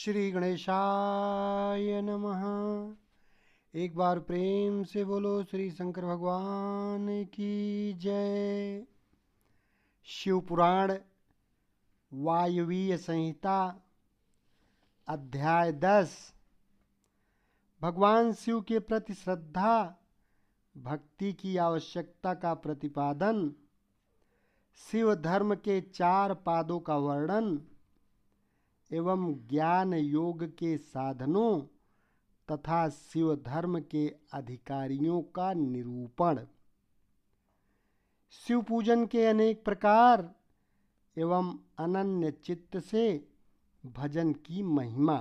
श्री गणेशाय नमः। एक बार प्रेम से बोलो श्री शंकर भगवान की जय। शिव पुराण वायवीय संहिता अध्याय 10। भगवान शिव के प्रति श्रद्धा भक्ति की आवश्यकता का प्रतिपादन, शिव धर्म के 4 पादों का वर्णन एवं ज्ञान योग के साधनों तथा शिव धर्म के अधिकारियों का निरूपण। शिव पूजन के अनेक प्रकार एवं अनन्य चित्त से भजन की महिमा।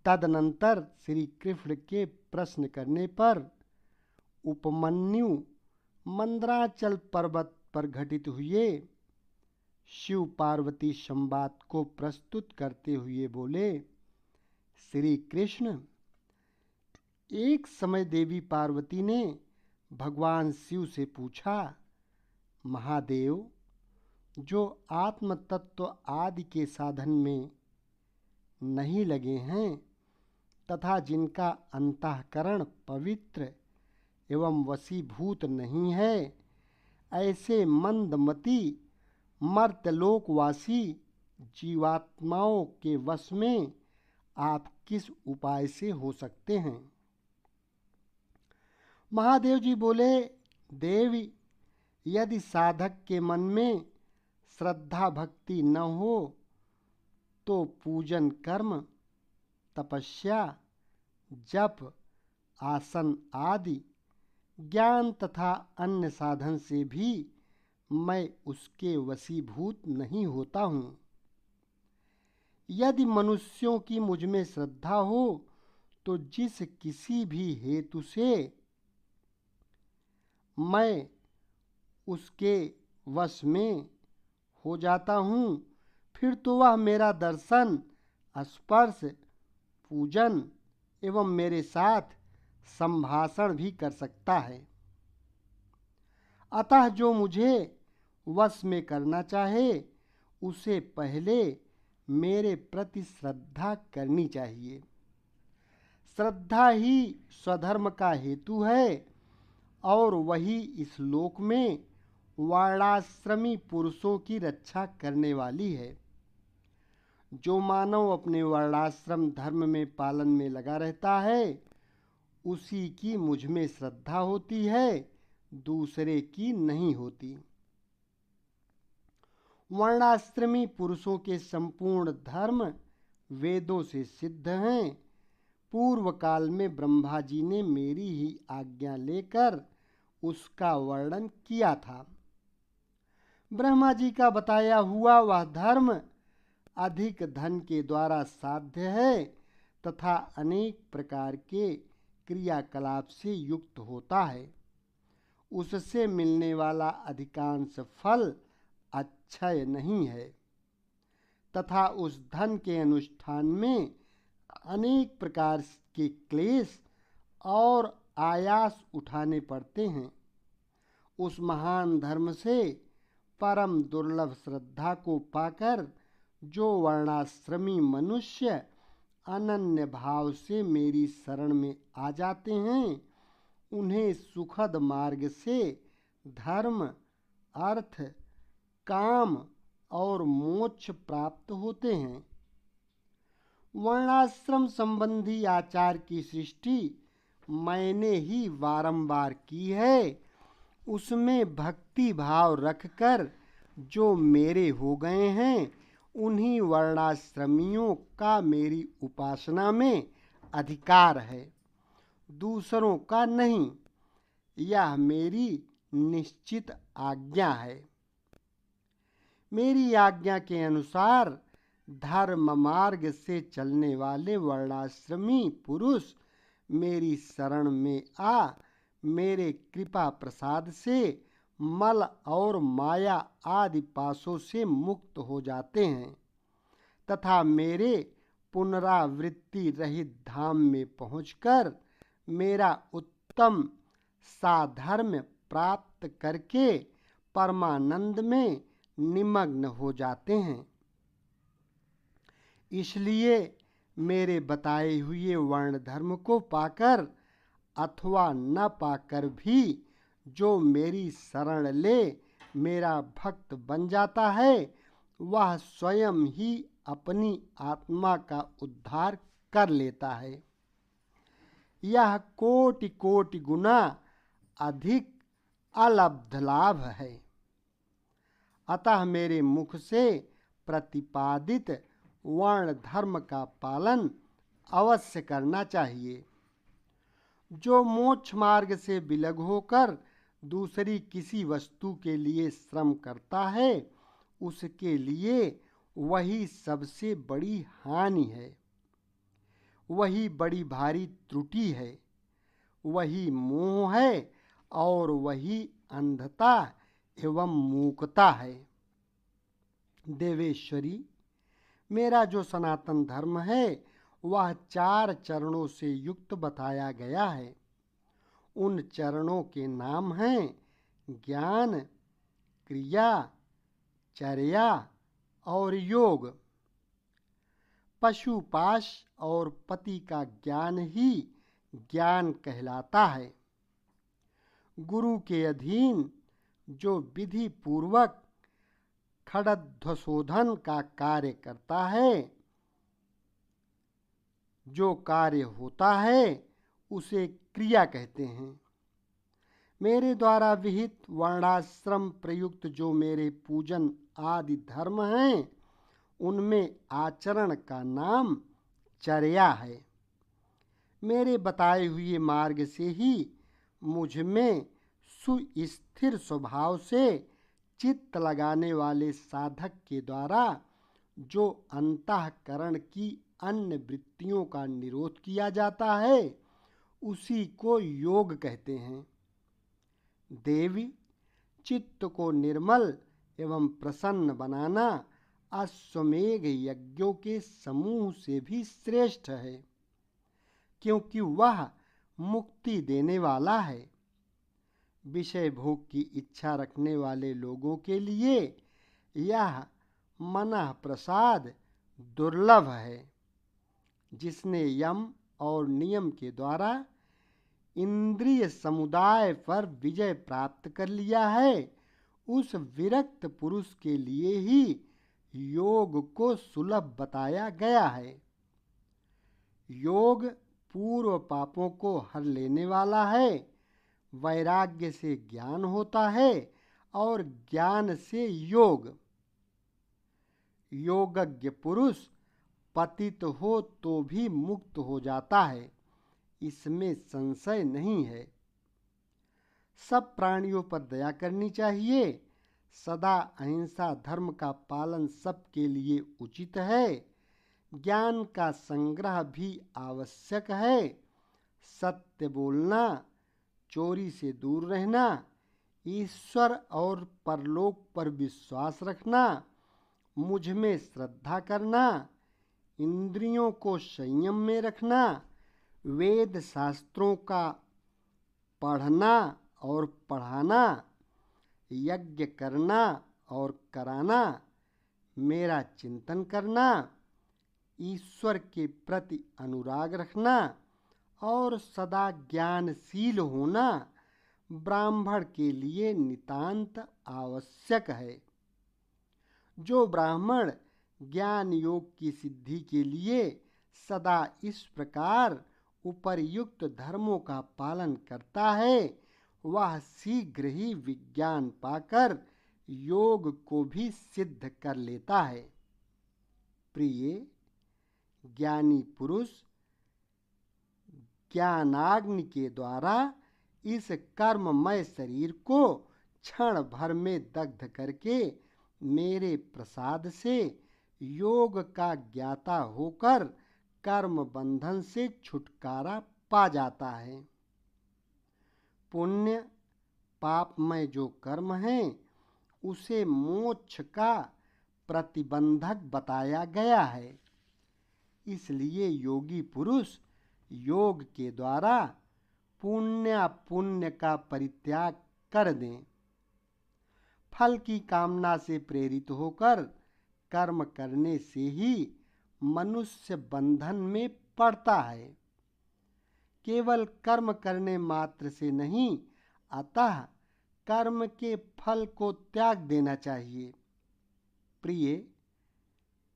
तदनंतर श्री कृष्ण के प्रश्न करने पर उपमन्यु मंदराचल पर्वत पर घटित हुए। शिव पार्वती संवाद को प्रस्तुत करते हुए बोले, श्री कृष्ण, एक समय देवी पार्वती ने भगवान शिव से पूछा, महादेव, जो आत्म तत्व आदि के साधन में नहीं लगे हैं तथा जिनका अंतःकरण पवित्र एवं वशीभूत नहीं है, ऐसे मंदमती मर्त्यलोकवासी जीवात्माओं के वश में आप किस उपाय से हो सकते हैं? महादेव जी बोले, देवी, यदि साधक के मन में श्रद्धा भक्ति न हो तो पूजन कर्म, तपस्या, जप, आसन आदि ज्ञान तथा अन्य साधन से भी मैं उसके वशीभूत नहीं होता हूँ। यदि मनुष्यों की मुझ में श्रद्धा हो तो जिस किसी भी हेतु से मैं उसके वश में हो जाता हूँ, फिर तो वह मेरा दर्शन, स्पर्श, पूजन एवं मेरे साथ संभाषण भी कर सकता है। अतः जो मुझे वश में करना चाहे उसे पहले मेरे प्रति श्रद्धा करनी चाहिए। श्रद्धा ही स्वधर्म का हेतु है और वही इस लोक में वर्णाश्रमी पुरुषों की रक्षा करने वाली है। जो मानव अपने वर्णाश्रम धर्म में पालन में लगा रहता है, उसी की मुझ में श्रद्धा होती है, दूसरे की नहीं होती। वर्णाश्रमी पुरुषों के संपूर्ण धर्म वेदों से सिद्ध हैं। पूर्व काल में ब्रह्मा जी ने मेरी ही आज्ञा लेकर उसका वर्णन किया था। ब्रह्मा जी का बताया हुआ वह धर्म अधिक धन के द्वारा साध्य है तथा अनेक प्रकार के क्रियाकलाप से युक्त होता है। उससे मिलने वाला अधिकांश फल अक्षय नहीं है तथा उस धन के अनुष्ठान में अनेक प्रकार के क्लेश और आयास उठाने पड़ते हैं। उस महान धर्म से परम दुर्लभ श्रद्धा को पाकर जो वर्णाश्रमी मनुष्य अनन्य भाव से मेरी शरण में आ जाते हैं, उन्हें सुखद मार्ग से धर्म, अर्थ, काम और मोक्ष प्राप्त होते हैं। वर्णाश्रम संबंधी आचार की सृष्टि मैंने ही बारंबार की है। उसमें भक्ति भाव रखकर जो मेरे हो गए हैं, उन्हीं वर्णाश्रमियों का मेरी उपासना में अधिकार है, दूसरों का नहीं। यह मेरी निश्चित आज्ञा है। मेरी आज्ञा के अनुसार धर्म मार्ग से चलने वाले वर्णाश्रमी पुरुष मेरी शरण में आ मेरे कृपा प्रसाद से मल और माया आदि पाशों से मुक्त हो जाते हैं तथा मेरे पुनरावृत्ति रहित धाम में पहुंचकर मेरा उत्तम साधर्म प्राप्त करके परमानंद में निमग्न हो जाते हैं। इसलिए मेरे बताए हुए वर्ण धर्म को पाकर अथवा न पाकर भी जो मेरी शरण ले मेरा भक्त बन जाता है, वह स्वयं ही अपनी आत्मा का उद्धार कर लेता है। यह कोटि कोटि गुना अधिक अलब्ध लाभ है। अतः मेरे मुख से प्रतिपादित वर्ण धर्म का पालन अवश्य करना चाहिए। जो मोक्ष मार्ग से विलग होकर दूसरी किसी वस्तु के लिए श्रम करता है, उसके लिए वही सबसे बड़ी हानि है, वही बड़ी भारी त्रुटि है, वही मोह है और वही अंधता एवं मूकता है। देवेश्वरी, मेरा जो सनातन धर्म है वह 4 चरणों से युक्त बताया गया है। उन चरणों के नाम हैं ज्ञान, क्रिया, चर्या और योग। पशुपाश और पति का ज्ञान ही ज्ञान कहलाता है। गुरु के अधीन जो विधि पूर्वक खड़ध्वशोधन का कार्य करता है, जो कार्य होता है उसे क्रिया कहते हैं। मेरे द्वारा विहित वर्णाश्रम प्रयुक्त जो मेरे पूजन आदि धर्म हैं, उनमें आचरण का नाम चर्या है। मेरे बताए हुए मार्ग से ही मुझ में सुस्थिर स्वभाव से चित्त लगाने वाले साधक के द्वारा जो अंतःकरण की अन्य वृत्तियों का निरोध किया जाता है, उसी को योग कहते हैं। देवी, चित्त को निर्मल एवं प्रसन्न बनाना अश्वमेघ यज्ञों के समूह से भी श्रेष्ठ है, क्योंकि वह मुक्ति देने वाला है। विषय भोग की इच्छा रखने वाले लोगों के लिए यह मनः प्रसाद दुर्लभ है। जिसने यम और नियम के द्वारा इंद्रिय समुदाय पर विजय प्राप्त कर लिया है, उस विरक्त पुरुष के लिए ही योग को सुलभ बताया गया है। योग पूर्व पापों को हर लेने वाला है। वैराग्य से ज्ञान होता है और ज्ञान से योग। योगज्ञ पुरुष पतित हो तो भी मुक्त हो जाता है, इसमें संशय नहीं है। सब प्राणियों पर दया करनी चाहिए। सदा अहिंसा धर्म का पालन सबके लिए उचित है। ज्ञान का संग्रह भी आवश्यक है। सत्य बोलना, चोरी से दूर रहना, ईश्वर और परलोक पर विश्वास रखना, मुझ में श्रद्धा करना, इंद्रियों को संयम में रखना, वेद शास्त्रों का पढ़ना और पढ़ाना, यज्ञ करना और कराना, मेरा चिंतन करना, ईश्वर के प्रति अनुराग रखना और सदा ज्ञानशील होना ब्राह्मण के लिए नितांत आवश्यक है। जो ब्राह्मण ज्ञान योग की सिद्धि के लिए सदा इस प्रकार उपर्युक्त धर्मों का पालन करता है, वह शीघ्र ही विज्ञान पाकर योग को भी सिद्ध कर लेता है। प्रिय, ज्ञानी पुरुष ज्ञानाग्नि के द्वारा इस कर्ममय शरीर को क्षण भर में दग्ध करके मेरे प्रसाद से योग का ज्ञाता होकर कर्म बंधन से छुटकारा पा जाता है। पुण्य पापमय जो कर्म है उसे मोक्ष का प्रतिबंधक बताया गया है। इसलिए योगी पुरुष योग के द्वारा पुण्य का परित्याग कर दें। फल की कामना से प्रेरित होकर कर्म करने से ही मनुष्य बंधन में पड़ता है। केवल कर्म करने मात्र से नहीं, अतः कर्म के फल को त्याग देना चाहिए। प्रिय,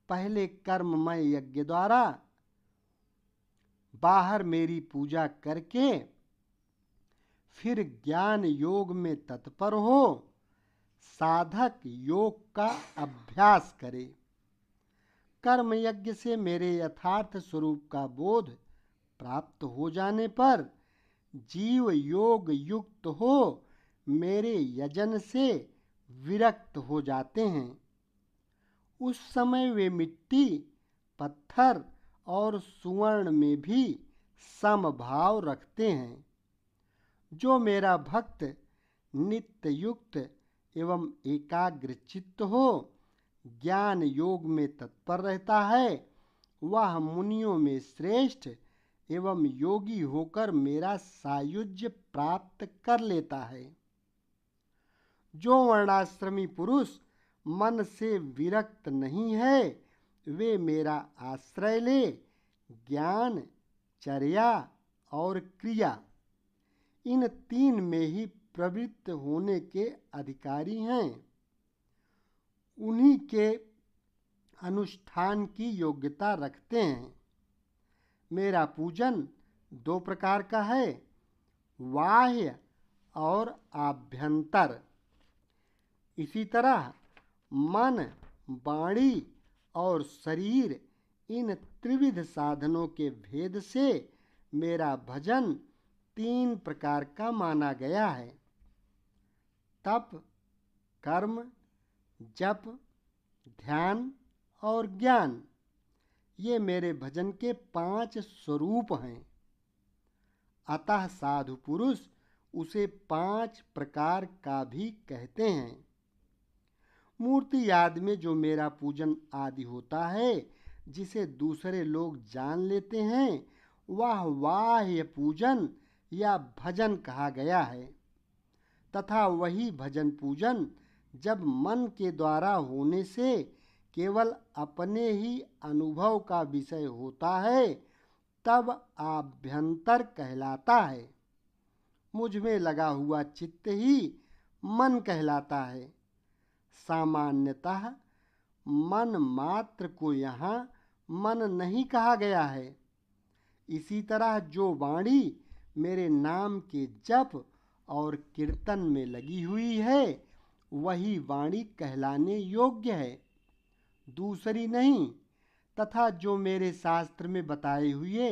पहले कर्ममय यज्ञ द्वारा बाहर मेरी पूजा करके फिर ज्ञान योग में तत्पर हो साधक योग का अभ्यास करे। कर्म यज्ञ से मेरे यथार्थ स्वरूप का बोध प्राप्त हो जाने पर जीव योग युक्त हो मेरे यजन से विरक्त हो जाते हैं। उस समय वे मिट्टी, पत्थर और सुवर्ण में भी समभाव रखते हैं। जो मेरा भक्त नित्य युक्त एवं एकाग्र चित्त हो ज्ञान योग में तत्पर रहता है, वह मुनियों में श्रेष्ठ एवं योगी होकर मेरा सायुज्य प्राप्त कर लेता है। जो वर्णाश्रमी पुरुष मन से विरक्त नहीं है, वे मेरा आश्रय ले ज्ञान, चर्या और क्रिया इन तीन में ही प्रवृत्त होने के अधिकारी हैं। उन्हीं के अनुष्ठान की योग्यता रखते हैं। मेरा पूजन दो प्रकार का है, बाह्य और आभ्यंतर। इसी तरह मन, वाणी और शरीर इन त्रिविध साधनों के भेद से मेरा भजन तीन प्रकार का माना गया है। तप, कर्म, जप, ध्यान और ज्ञान, ये मेरे भजन के 5 स्वरूप हैं। अतः साधु पुरुष उसे 5 प्रकार का भी कहते हैं। मूर्ति आदि में जो मेरा पूजन आदि होता है, जिसे दूसरे लोग जान लेते हैं, वह बाह्य पूजन या भजन कहा गया है। तथा वही भजन पूजन जब मन के द्वारा होने से केवल अपने ही अनुभव का विषय होता है, तब आभ्यंतर कहलाता है। मुझ में लगा हुआ चित्त ही मन कहलाता है। सामान्यतः मन मात्र को यहाँ मन नहीं कहा गया है। इसी तरह जो वाणी मेरे नाम के जप और कीर्तन में लगी हुई है, वही वाणी कहलाने योग्य है, दूसरी नहीं। तथा जो मेरे शास्त्र में बताए हुए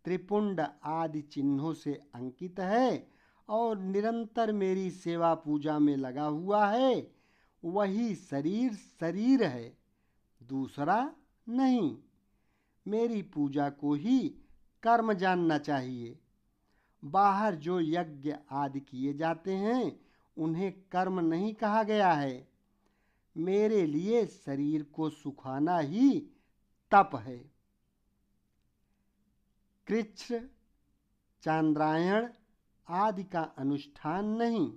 त्रिपुंड आदि चिन्हों से अंकित है और निरंतर मेरी सेवा पूजा में लगा हुआ है, वही शरीर शरीर है, दूसरा नहीं। मेरी पूजा को ही कर्म जानना चाहिए। बाहर जो यज्ञ आदि किए जाते हैं, उन्हें कर्म नहीं कहा गया है। मेरे लिए शरीर को सुखाना ही तप है। कृच्छ, चांद्रायण आदि का अनुष्ठान नहीं।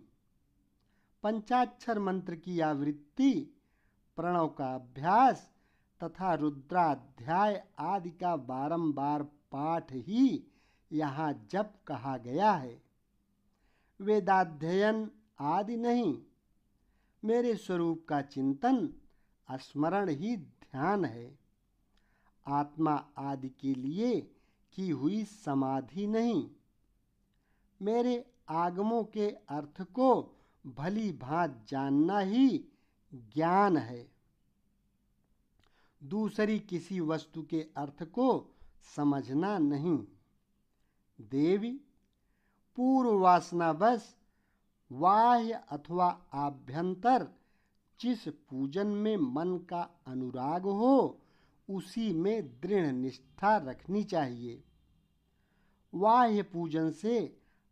पंचाक्षर मंत्र की आवृत्ति, प्रणव का अभ्यास तथा रुद्राध्याय आदि का बारंबार पाठ ही यहाँ जप कहा गया है, वेदाध्ययन आदि नहीं। मेरे स्वरूप का चिंतन, स्मरण ही ध्यान है। आत्मा आदि के लिए की हुई समाधि नहीं। मेरे आगमों के अर्थ को भली भांति जानना ही ज्ञान है, दूसरी किसी वस्तु के अर्थ को समझना नहीं। देवी, पूर्व वासनावश बाह्य अथवा आभ्यंतर जिस पूजन में मन का अनुराग हो, उसी में दृढ़ निष्ठा रखनी चाहिए। बाह्य पूजन से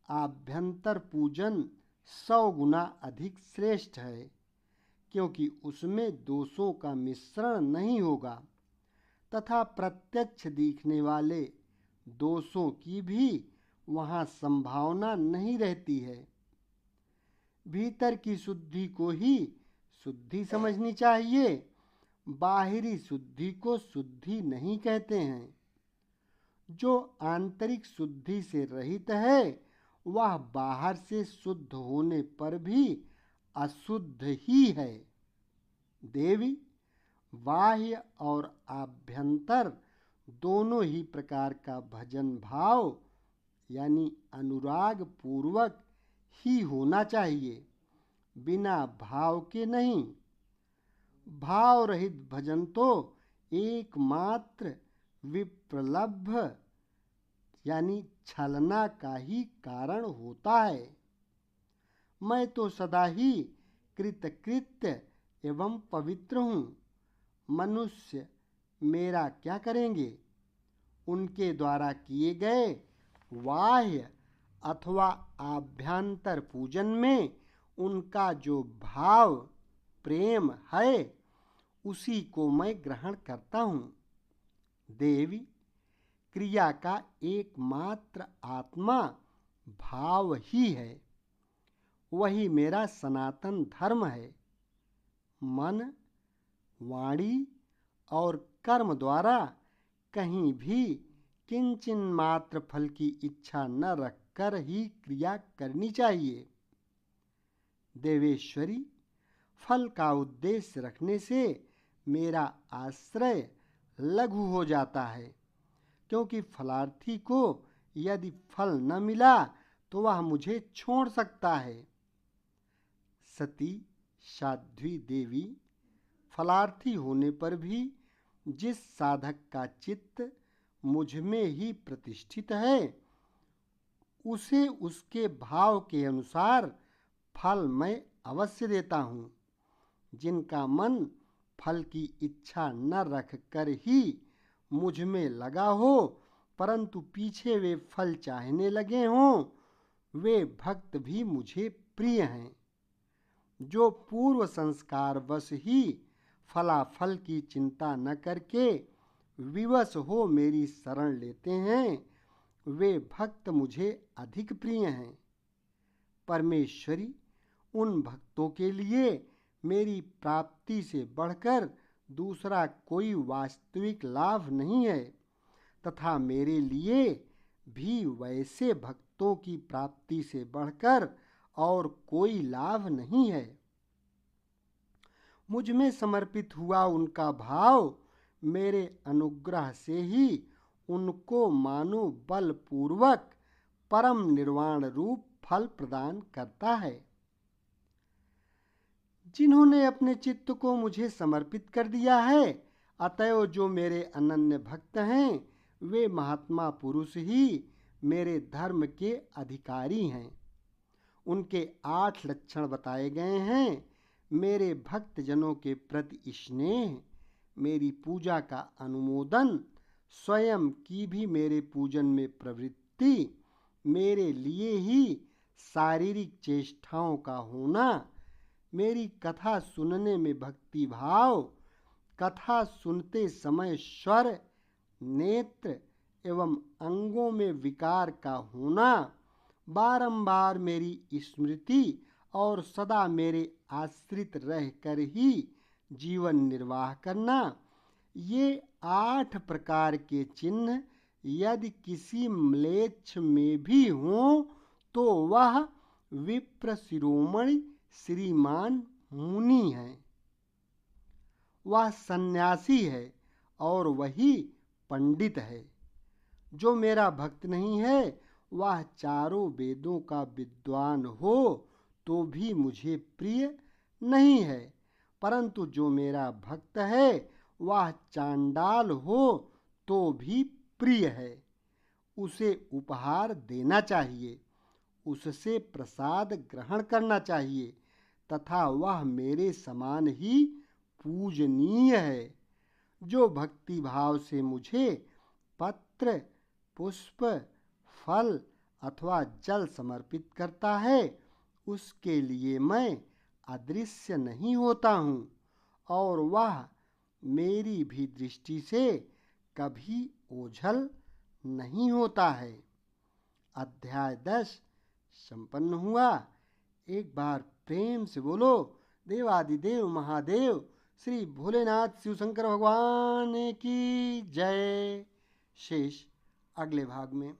आभ्यंतर पूजन 100 गुना अधिक श्रेष्ठ है, क्योंकि उसमें दोषों का मिश्रण नहीं होगा तथा प्रत्यक्ष दिखने वाले दोषों की भी वहाँ संभावना नहीं रहती है। भीतर की शुद्धि को ही शुद्धि समझनी चाहिए, बाहरी शुद्धि को शुद्धि नहीं कहते हैं। जो आंतरिक शुद्धि से रहित है वह बाहर से शुद्ध होने पर भी अशुद्ध ही है। देवी, बाह्य और आभ्यंतर दोनों ही प्रकार का भजन भाव यानी अनुराग पूर्वक ही होना चाहिए, बिना भाव के नहीं। भाव रहित भजन तो एकमात्र विप्रलभ यानी छलना का ही कारण होता है। मैं तो सदा ही कृतकृत्य एवं पवित्र हूँ। मनुष्य मेरा क्या करेंगे? उनके द्वारा किए गए बाह्य अथवा आभ्यंतर पूजन में उनका जो भाव प्रेम है उसी को मैं ग्रहण करता हूँ। देवी, क्रिया का एकमात्र आत्मा भाव ही है। वही मेरा सनातन धर्म है। मन, वाणी और कर्म द्वारा कहीं भी किंचन मात्र फल की इच्छा न रखकर ही क्रिया करनी चाहिए। देवेश्वरी, फल का उद्देश्य रखने से मेरा आश्रय लघु हो जाता है, क्योंकि फलार्थी को यदि फल न मिला तो वह मुझे छोड़ सकता है। सती साध्वी देवी, फलार्थी होने पर भी जिस साधक का चित्त मुझ में ही प्रतिष्ठित है उसे उसके भाव के अनुसार फल मैं अवश्य देता हूँ। जिनका मन फल की इच्छा न रख कर ही मुझ में लगा हो परंतु पीछे वे फल चाहने लगे हों, वे भक्त भी मुझे प्रिय हैं। जो पूर्व संस्कार वश ही फलाफल की चिंता न करके विवश हो मेरी शरण लेते हैं, वे भक्त मुझे अधिक प्रिय हैं। परमेश्वरी, उन भक्तों के लिए मेरी प्राप्ति से बढ़कर दूसरा कोई वास्तविक लाभ नहीं है तथा मेरे लिए भी वैसे भक्तों की प्राप्ति से बढ़कर और कोई लाभ नहीं है। मुझ में समर्पित हुआ उनका भाव मेरे अनुग्रह से ही उनको मानो बलपूर्वक परम निर्वाण रूप फल प्रदान करता है। जिन्होंने अपने चित्त को मुझे समर्पित कर दिया है, अतएव जो मेरे अनन्य भक्त हैं, वे महात्मा पुरुष ही मेरे धर्म के अधिकारी हैं। उनके 8 लक्षण बताए गए हैं। मेरे भक्त जनों के प्रति स्नेह, मेरी पूजा का अनुमोदन, स्वयं की भी मेरे पूजन में प्रवृत्ति, मेरे लिए ही शारीरिक चेष्टाओं का होना, मेरी कथा सुनने में भक्ति भाव, कथा सुनते समय स्वर, नेत्र एवं अंगों में विकार का होना, बारंबार मेरी स्मृति और सदा मेरे आश्रित रहकर ही जीवन निर्वाह करना, ये 8 प्रकार के चिन्ह यदि किसी म्लेच्छ में भी हों तो वह विप्र शिरोमणि श्रीमान मुनि है। वह सन्यासी है और वही पंडित है। जो मेरा भक्त नहीं है वह चारों वेदों का विद्वान हो तो भी मुझे प्रिय नहीं है, परंतु जो मेरा भक्त है वह चांडाल हो तो भी प्रिय है। उसे उपहार देना चाहिए, उससे प्रसाद ग्रहण करना चाहिए तथा वह मेरे समान ही पूजनीय है। जो भक्ति भाव से मुझे पत्र, पुष्प, फल अथवा जल समर्पित करता है उसके लिए मैं अदृश्य नहीं होता हूँ और वह मेरी भी दृष्टि से कभी ओझल नहीं होता है। अध्याय 10 संपन्न हुआ। एक बार प्रेम से बोलो देवादिदेव महादेव श्री भोलेनाथ शिव शंकर भगवान की जय। शेष अगले भाग में।